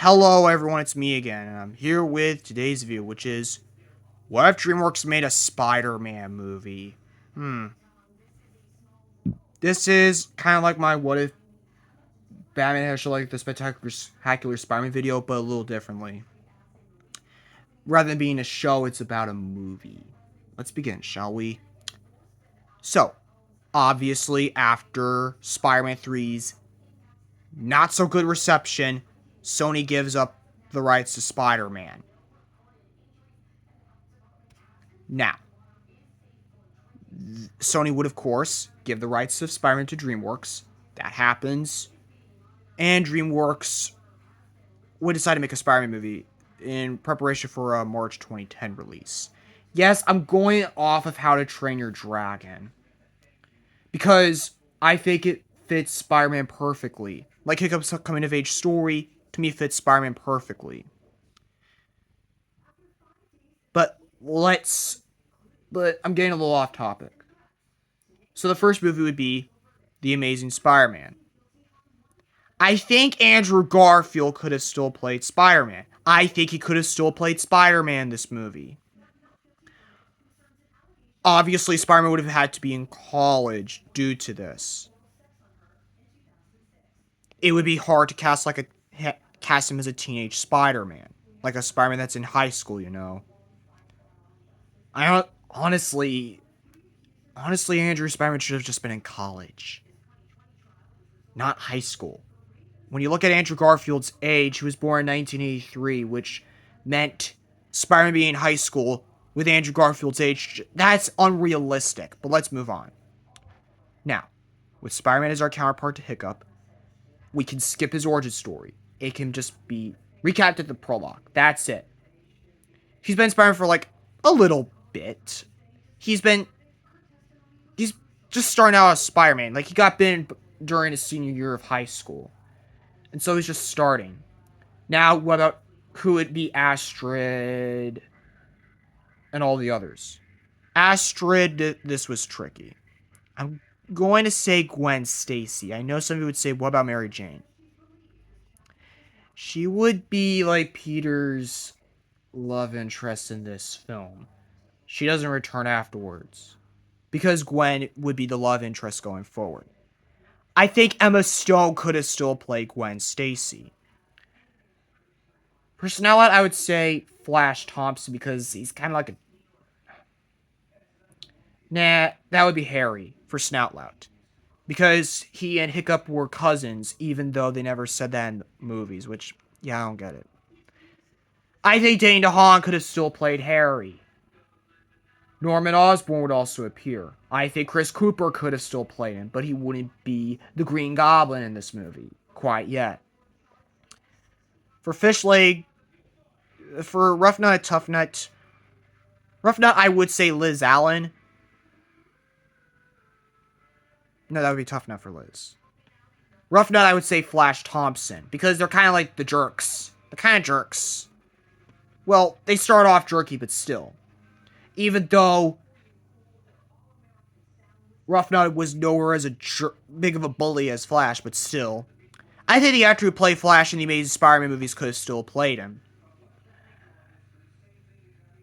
Hello everyone, it's me again, and I'm here with today's video, which is, what if DreamWorks made a Spider-Man movie? This is kind of like my what if Batman had show like the spectacular Spider-Man video, but a little differently. Rather than being a show, it's about a movie. Let's begin, shall we? So, obviously, after Spider-Man 3's not so good reception, Sony gives up the rights to Spider-Man. Now, Sony would, of course, give the rights of Spider-Man to DreamWorks. That happens. And DreamWorks would decide to make a Spider-Man movie in preparation for a March 2010 release. Yes, I'm going off of How to Train Your Dragon, because I think it fits Spider-Man perfectly. Like Hiccup's coming-of-age story, to me, fits Spider-Man perfectly. But I'm getting a little off topic. So the first movie would be The Amazing Spider-Man. I think Andrew Garfield could have still played Spider-Man. I think he could have still played Spider-Man in this movie. Obviously, Spider-Man would have had to be in college due to this. It would be hard to cast him as a teenage Spider-Man, like a Spider-Man that's in high school, you know. Honestly, Andrew Spider-Man should have just been in college, not high school. When you look at Andrew Garfield's age, he was born in 1983, which meant Spider-Man being in high school with Andrew Garfield's age. That's unrealistic, but let's move on. Now, with Spider-Man as our counterpart to Hiccup, we can skip his origin story. It can just be recapped at the prologue. That's it. He's been Spider-Man for like a little bit. He's just starting out as Spider-Man. Like, he got bitten during his senior year of high school. And so he's just starting. Now, what about who would be Astrid and all the others? Astrid, this was tricky. I'm going to say Gwen Stacy. I know some of you would say, what about Mary Jane? She would be like Peter's love interest in this film. She doesn't return afterwards, because Gwen would be the love interest going forward. I think Emma Stone could have still played Gwen Stacy. For Snout, I would say Flash Thompson, because he's kind of like a... Nah, that would be Harry for Snoutlout, because he and Hiccup were cousins, even though they never said that in the movies, which, yeah, I don't get it. I think Dane DeHaan could have still played Harry. Norman Osborn would also appear. I think Chris Cooper could have still played him, but he wouldn't be the Green Goblin in this movie quite yet. For Rough Nut, Tough Nut, I would say Liz Allen. No, that would be Tough Nut for Liz. Rough Nut, I would say Flash Thompson, because they're kind of like the jerks. They're kind of jerks. Well, they start off jerky, but still. Even though Rough Nut was nowhere as big of a bully as Flash, but still. I think the actor who played Flash in the Amazing Spider-Man movies could have still played him.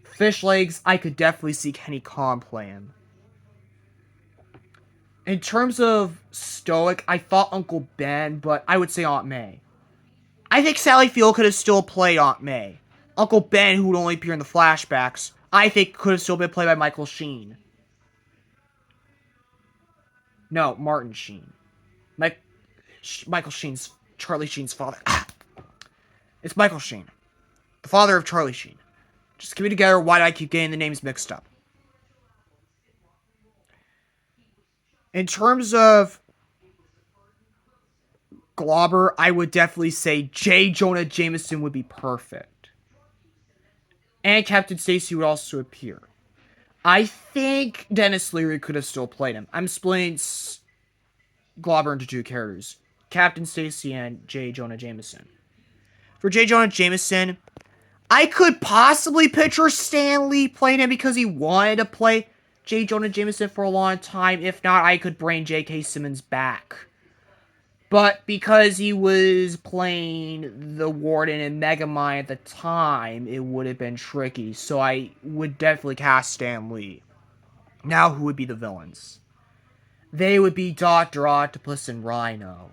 Fish Legs, I could definitely see Kenny Khan play him. In terms of stoic, I thought Uncle Ben, but I would say Aunt May. I think Sally Field could have still played Aunt May. Uncle Ben, who would only appear in the flashbacks, I think could have still been played by Michael Sheen. No, Martin Sheen. Michael Sheen's Charlie Sheen's father. It's Michael Sheen, the father of Charlie Sheen. Just keep it together. Why do I keep getting the names mixed up? In terms of Globber, I would definitely say J. Jonah Jameson would be perfect. And Captain Stacy would also appear. I think Dennis Leary could have still played him. I'm splitting Globber into two characters. Captain Stacy and J. Jonah Jameson. For J. Jonah Jameson, I could possibly picture Stan Lee playing him because he wanted to play J. Jonah Jameson for a long time. If not, I could bring J.K. Simmons back. But because he was playing the Warden and Megamind at the time, it would have been tricky. So I would definitely cast Stan Lee. Now, who would be the villains? They would be Dr. Octopus and Rhino.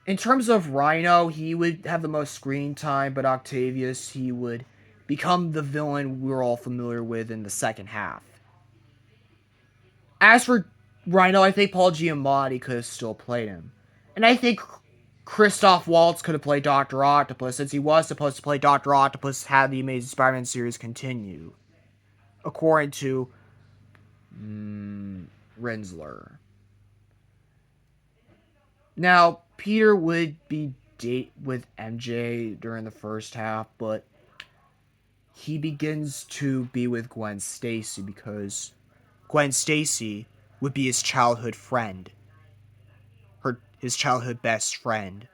In terms of Rhino, he would have the most screen time, but Octavius, he would become the villain we're all familiar with in the second half. As for Rhino, I think Paul Giamatti could have still played him. And I think Christoph Waltz could have played Dr. Octopus, since he was supposed to play Dr. Octopus had the Amazing Spider-Man series continue. According to Rinsler. Now, Peter would be date with MJ during the first half, but he begins to be with Gwen Stacy because Gwen Stacy would be his childhood friend. His childhood best friend.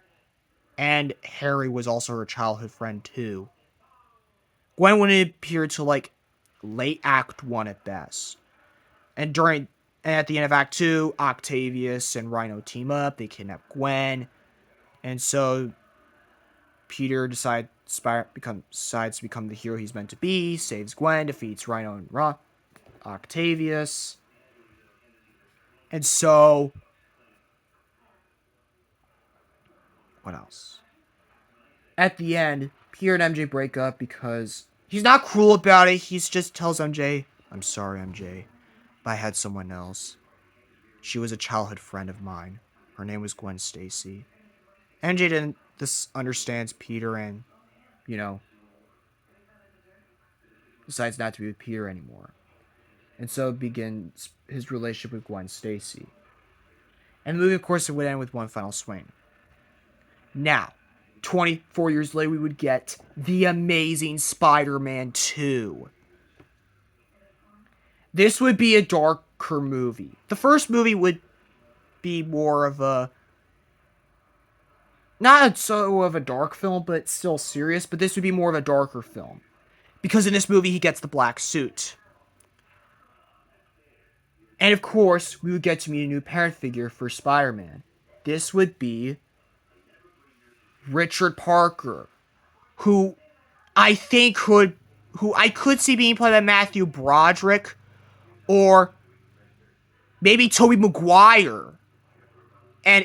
And Harry was also her childhood friend too. Gwen wouldn't appear till like late Act 1 at best. And at the end of Act 2, Octavius and Rhino team up, they kidnap Gwen. And so Peter decides to become the hero he's meant to be, saves Gwen, defeats Rhino and Octavius. And so, what else? At the end, Peter and MJ break up because he's not cruel about it. He just tells MJ, "I'm sorry, MJ, but I had someone else. She was a childhood friend of mine. Her name was Gwen Stacy." MJ didn't understands Peter and, decides not to be with Peter anymore. And so begins his relationship with Gwen Stacy. And the movie, of course, would end with one final swing. Now, 24 years later, we would get The Amazing Spider-Man 2. This would be a darker movie. The first movie would be more of a... not so of a dark film, but still serious. But this would be more of a darker film. Because in this movie, he gets the black suit. And of course, we would get to meet a new parent figure for Spider-Man. This would be Richard Parker, who I could see being played by Matthew Broderick, or maybe Tobey Maguire. And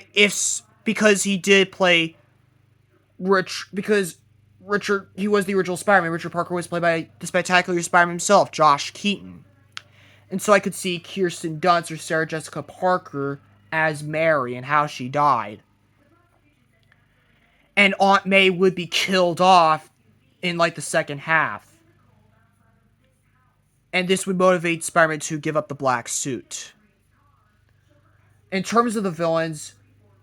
because he did play because he was the original Spider-Man. Richard Parker was played by the spectacular Spider-Man himself, Josh Keaton. And so I could see Kirsten Dunst or Sarah Jessica Parker as Mary and how she died. And Aunt May would be killed off in like the second half. And this would motivate Spider-Man to give up the black suit. In terms of the villains,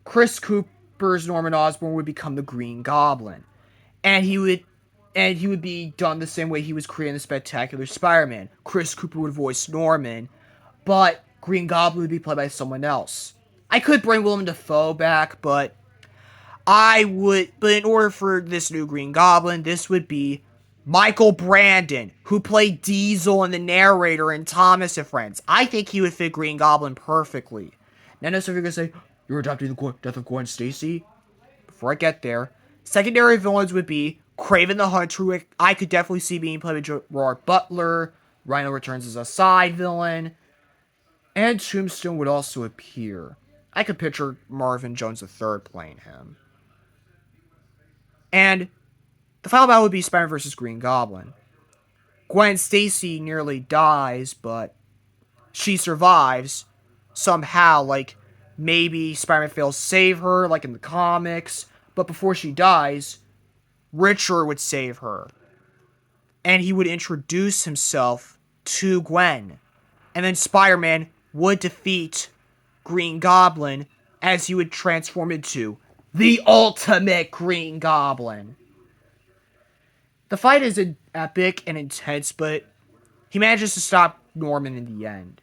Chris Cooper's Norman Osborn would become the Green Goblin. And he would be done the same way he was created in the Spectacular Spider-Man. Chris Cooper would voice Norman, but Green Goblin would be played by someone else. I could bring Willem Dafoe back, but in order for this new Green Goblin, this would be Michael Brandon, who played Diesel and the narrator in Thomas and Friends. I think he would fit Green Goblin perfectly. Now, if you're going to say, you're adapting the death of Gwen Stacy? Before I get there, secondary villains would be Kraven the Hunter, who I could definitely see being played by Gerard Butler. Rhino returns as a side villain. And Tombstone would also appear. I could picture Marvin Jones III playing him. And the final battle would be Spider-Man vs. Green Goblin. Gwen Stacy nearly dies, but she survives somehow. Like, maybe Spider-Man fails to save her, like in the comics. But before she dies, Richard would save her. And he would introduce himself to Gwen. And then Spider-Man would defeat Green Goblin as he would transform into the ultimate Green Goblin. The fight is epic and intense, but he manages to stop Norman in the end.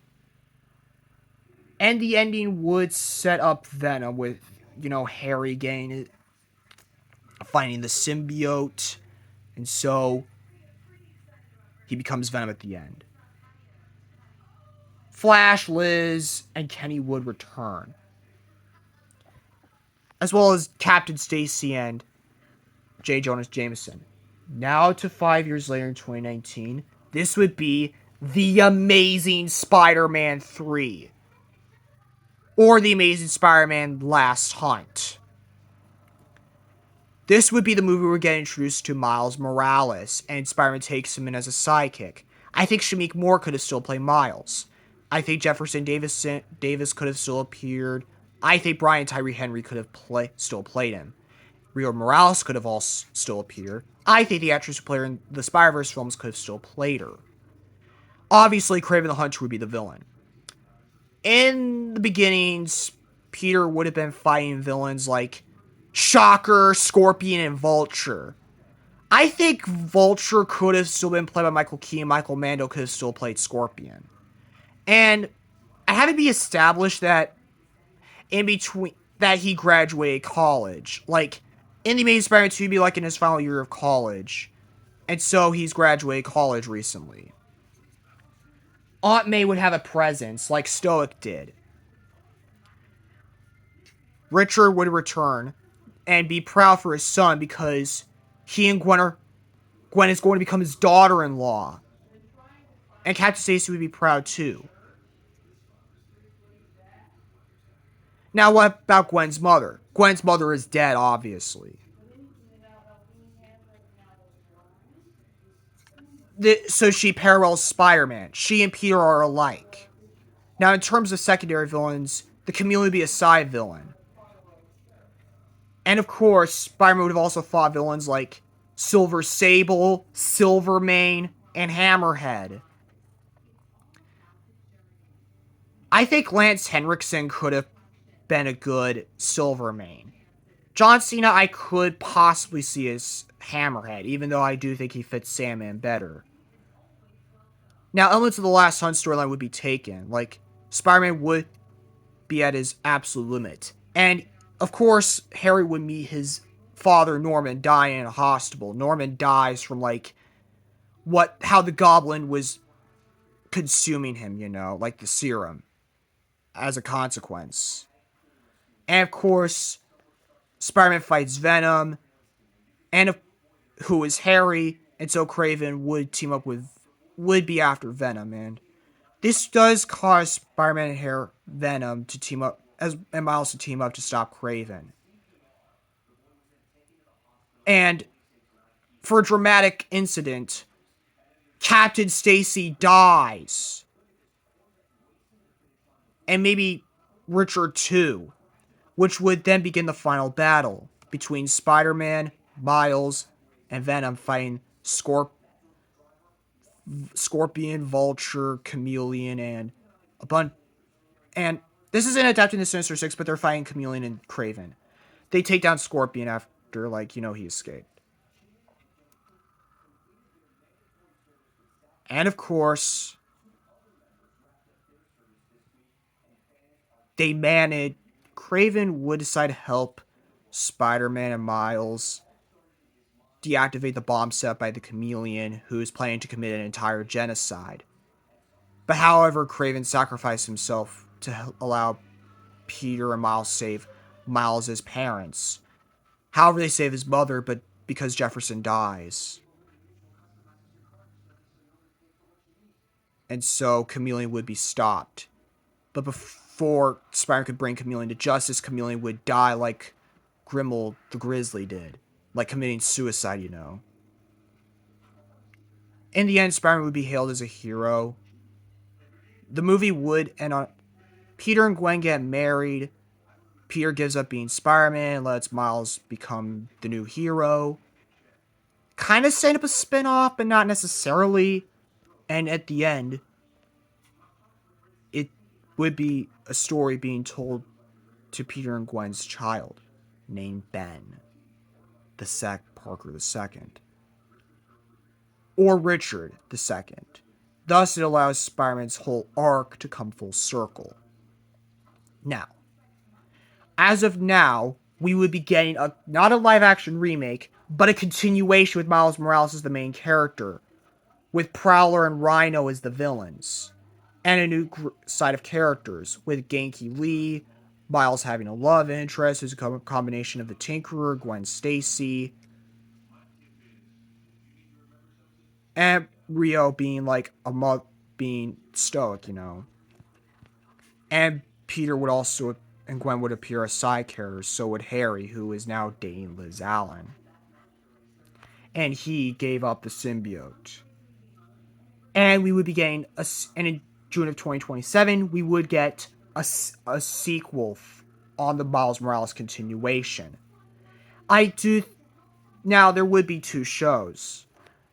And the ending would set up Venom with, Harry finding the symbiote. And so he becomes Venom at the end. Flash, Liz, and Kenny would return. as well as Captain Stacy and J. Jonah Jameson. Now to 5 years later in 2019, this would be The Amazing Spider-Man 3. Or The Amazing Spider-Man Last Hunt. This would be the movie where we get introduced to Miles Morales, and Spider-Man takes him in as a sidekick. I think Shamik Moore could have still played Miles. I think Jefferson Davis could have still appeared. I think Brian Tyree Henry could have still played him. Rio Morales could have also still appeared. I think the actress who played her in the Spider-Verse films could have still played her. Obviously, Kraven the Hunter would be the villain. In the beginnings, Peter would have been fighting villains like Shocker, Scorpion, and Vulture. I think Vulture could have still been played by Michael Keaton. Michael Mando could have still played Scorpion. And I had to be established that in between that he graduated college. Like, in the Amazing Spider-Man 2, he'd be like in his final year of college. And so he's graduated college recently. Aunt May would have a presence, like Stoic did. Richard would return and be proud for his son because he and Gwen is going to become his daughter-in-law. And Captain Stacy would be proud too. Now, what about Gwen's mother? Gwen's mother is dead, obviously. So she parallels Spider-Man. She and Peter are alike. Now, in terms of secondary villains, the Chameleon would be a side villain. And of course, Spider-Man would have also fought villains like Silver Sable, Silvermane, and Hammerhead. I think Lance Henriksen could have been a good Silvermane. John Cena I could possibly see as Hammerhead, even though I do think he fits Sandman better. Now, elements of the Last Hunt storyline would be taken. Like, Spider-Man would be at his absolute limit. And, of course, Harry would meet his father, Norman, dying in a hospital. Norman dies from, how the Goblin was consuming him, like the serum, as a consequence. And, of course, Spider-Man fights Venom, and who is Harry, and so Kraven would be after Venom, and this does cause Spider-Man and Venom to team up, and Miles to team up to stop Kraven. And for a dramatic incident, Captain Stacy dies. And maybe Richard too, which would then begin the final battle between Spider-Man, Miles, and Venom fighting Scorpion, Vulture, Chameleon, and a bunch. And this isn't adapting the Sinister Six, but they're fighting Chameleon and Kraven. They take down Scorpion after, he escaped. And of course, Kraven would decide to help Spider-Man and Miles deactivate the bomb set by the Chameleon, who is planning to commit an entire genocide. But however, Kraven sacrificed himself to allow Peter and Miles save Miles' parents. However, they save his mother, but because Jefferson dies. And so Chameleon would be stopped. But before Spider-Man could bring Chameleon to justice, Chameleon would die like Grimmel the Grizzly did. Like committing suicide, In the end, Spider-Man would be hailed as a hero. The movie would end on Peter and Gwen get married. Peter gives up being Spider-Man and lets Miles become the new hero. Kind of setting up a spin-off, but not necessarily. And at the end, it would be a story being told to Peter and Gwen's child, named Ben. Parker II. Or Richard II. Thus, it allows Spider-Man's whole arc to come full circle. Now, as of now, we would be getting not a live-action remake, but a continuation with Miles Morales as the main character, with Prowler and Rhino as the villains, and a new side of characters, with Genki Lee, Miles having a love interest is a combination of the Tinkerer, Gwen Stacy, and Rio being like being stoic, And Peter would also and Gwen would appear as side characters. So would Harry, who is now dating Liz Allen, and he gave up the symbiote. And we would be getting and in June of 2027, we would get a sequel on the Miles Morales continuation. I do now. There would be two shows.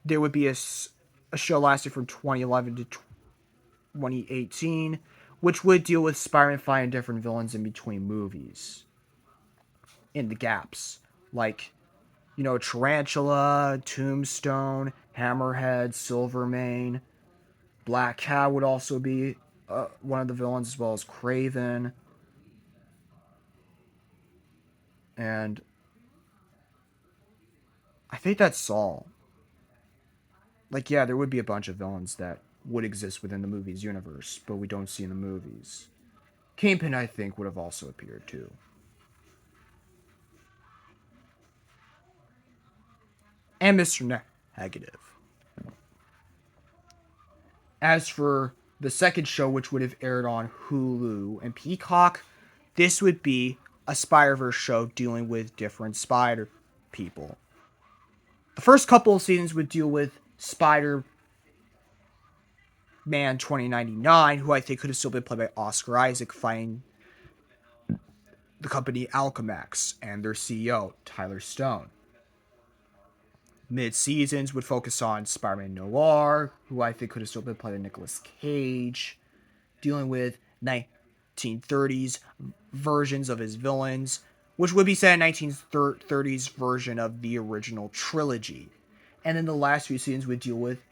There would be a show lasting from 2011 to 2018, which would deal with Spider-Man finding different villains in between movies, in the gaps, like Tarantula, Tombstone, Hammerhead, Silvermane. Black Cat would also be one of the villains, as well as Craven. And I think that's all. Like, yeah, there would be a bunch of villains that would exist within the movie's universe, but we don't see in the movies. Kingpin, I think, would have also appeared too. And Mr. Negative. As for the second show, which would have aired on Hulu and Peacock, this would be a Spider-Verse show dealing with different Spider people. The first couple of seasons would deal with Spider-Man 2099, who I think could have still been played by Oscar Isaac, fighting the company Alchemax and their CEO, Tyler Stone. Mid-seasons would focus on Spider-Man Noir, who I think could have still been played by Nicolas Cage, dealing with 1930s versions of his villains, which would be set in 1930s version of the original trilogy. And then the last few seasons would deal with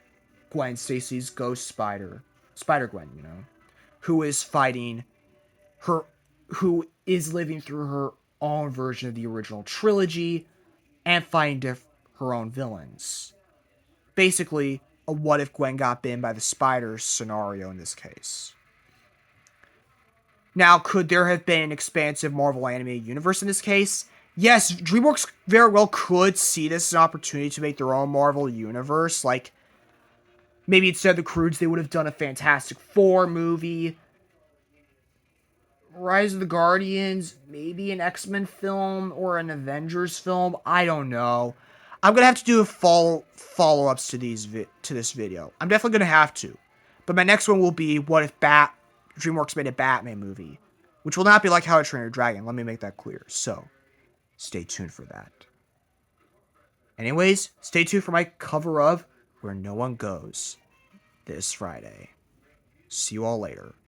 Gwen Stacy's Ghost Spider-Gwen, who is fighting her, who is living through her own version of the original trilogy and fighting her own villains. Basically, a what if Gwen got bitten by the spiders scenario in this case. Now, could there have been an expansive Marvel animated universe in this case? Yes, DreamWorks very well could see this as an opportunity to make their own Marvel universe. Like, maybe instead of the Croods, they would have done a Fantastic Four movie, Rise of the Guardians, maybe an X-Men film or an Avengers film. I don't know. I'm gonna have to do a follow-ups to this video. I'm definitely gonna have to. But my next one will be what if DreamWorks made a Batman movie, which will not be like How to Train Your Dragon. Let me make that clear. So, stay tuned for that. Anyways, stay tuned for my cover of Where No One Goes this Friday. See you all later.